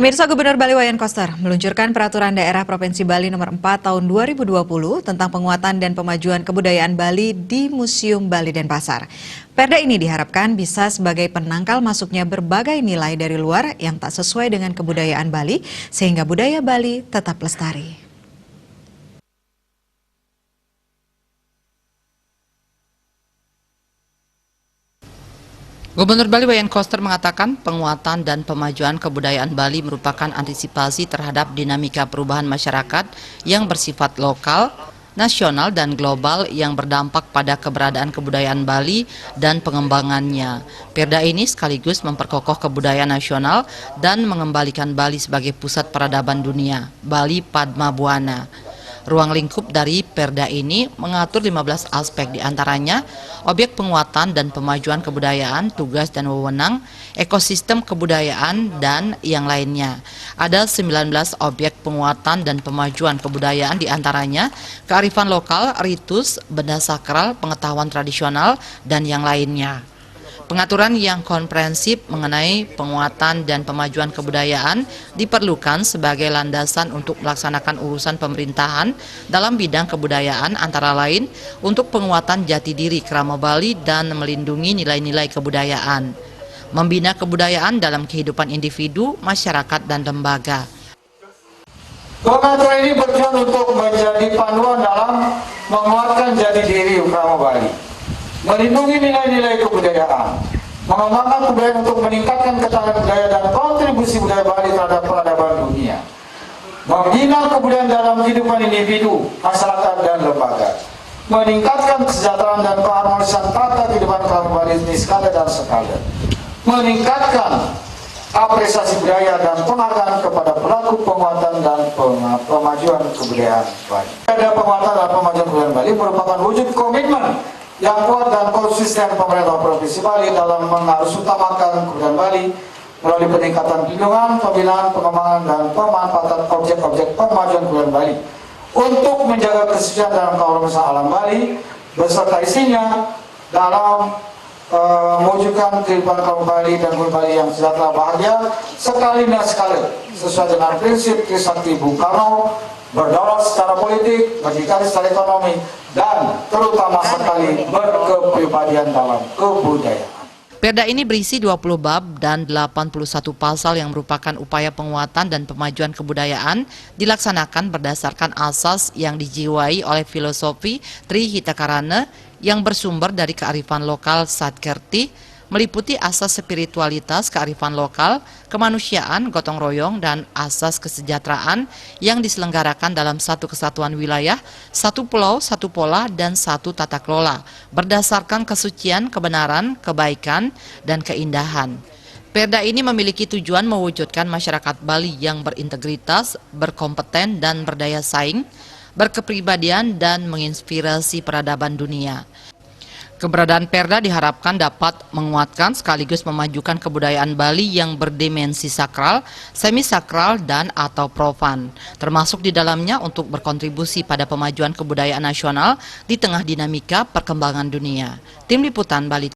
Pemirsa, Gubernur Bali Wayan Koster meluncurkan Peraturan Daerah Provinsi Bali Nomor 4 Tahun 2020 tentang penguatan dan pemajuan kebudayaan Bali di Museum Bali Denpasar. Perda ini diharapkan bisa sebagai penangkal masuknya berbagai nilai dari luar yang tak sesuai dengan kebudayaan Bali, sehingga budaya Bali tetap lestari. Gubernur Bali Wayan Koster mengatakan penguatan dan pemajuan kebudayaan Bali merupakan antisipasi terhadap dinamika perubahan masyarakat yang bersifat lokal, nasional, dan global yang berdampak pada keberadaan kebudayaan Bali dan pengembangannya. Perda ini sekaligus memperkokoh kebudayaan nasional dan mengembalikan Bali sebagai pusat peradaban dunia, Bali Padma Buana. Ruang lingkup dari Perda ini mengatur 15 aspek, diantaranya objek penguatan dan pemajuan kebudayaan, tugas dan wewenang, ekosistem kebudayaan, dan yang lainnya. Ada 19 objek penguatan dan pemajuan kebudayaan, diantaranya kearifan lokal, ritus, benda sakral, pengetahuan tradisional, dan yang lainnya. Pengaturan yang komprehensif mengenai penguatan dan pemajuan kebudayaan diperlukan sebagai landasan untuk melaksanakan urusan pemerintahan dalam bidang kebudayaan, antara lain untuk penguatan jati diri Krama Bali dan melindungi nilai-nilai kebudayaan, membina kebudayaan dalam kehidupan individu, masyarakat, dan lembaga. Pengaturan ini bertujuan untuk menjadi panduan dalam menguatkan jati diri Krama Bali, melindungi nilai-nilai kebudayaan, mengembangkan kebudayaan untuk meningkatkan ketahanan budaya dan kontribusi budaya Bali terhadap peradaban dunia, membina kebudayaan dalam kehidupan individu, masyarakat, dan lembaga, meningkatkan kesejahteraan dan keharmonisan tata kehidupan kaum Bali di skala dan skala, meningkatkan apresiasi budaya dan penghargaan kepada pelaku penguatan dan pemajuan kebudayaan Bali. Ada penguatan dan pemajuan kebudayaan Bali merupakan wujud komitmen yang kuat dan konsisten pemerintah Provinsi Bali dalam mengharusutamakan kebudayaan Bali melalui peningkatan perlindungan, pembinaan, pengembangan, dan pemanfaatan objek-objek pemajuan kebudayaan Bali untuk menjaga kesucian dan keharmonisan alam Bali beserta isinya dalam mewujudkan kehidupan kaum Bali dan kebudayaan Bali yang sejahtera, bahagia, sekali dan sekali sesuai dengan prinsip Trisakti Bung Karno, berdaulat secara politik, berdikari secara ekonomi, dan terutama sekali berkepribadian dalam kebudayaan. Perda ini berisi 20 bab dan 81 pasal yang merupakan upaya penguatan dan pemajuan kebudayaan dilaksanakan berdasarkan asas yang dijiwai oleh filosofi Tri Hitakarana yang bersumber dari kearifan lokal Satkerti, meliputi asas spiritualitas kearifan lokal, kemanusiaan, gotong royong, dan asas kesejahteraan yang diselenggarakan dalam satu kesatuan wilayah, satu pulau, satu pola, dan satu tata kelola, berdasarkan kesucian, kebenaran, kebaikan, dan keindahan. Perda ini memiliki tujuan mewujudkan masyarakat Bali yang berintegritas, berkompeten, dan berdaya saing, berkepribadian, dan menginspirasi peradaban dunia. Keberadaan Perda diharapkan dapat menguatkan sekaligus memajukan kebudayaan Bali yang berdimensi sakral, semi-sakral, dan atau profan, termasuk di dalamnya untuk berkontribusi pada pemajuan kebudayaan nasional di tengah dinamika perkembangan dunia. Tim Liputan Bali.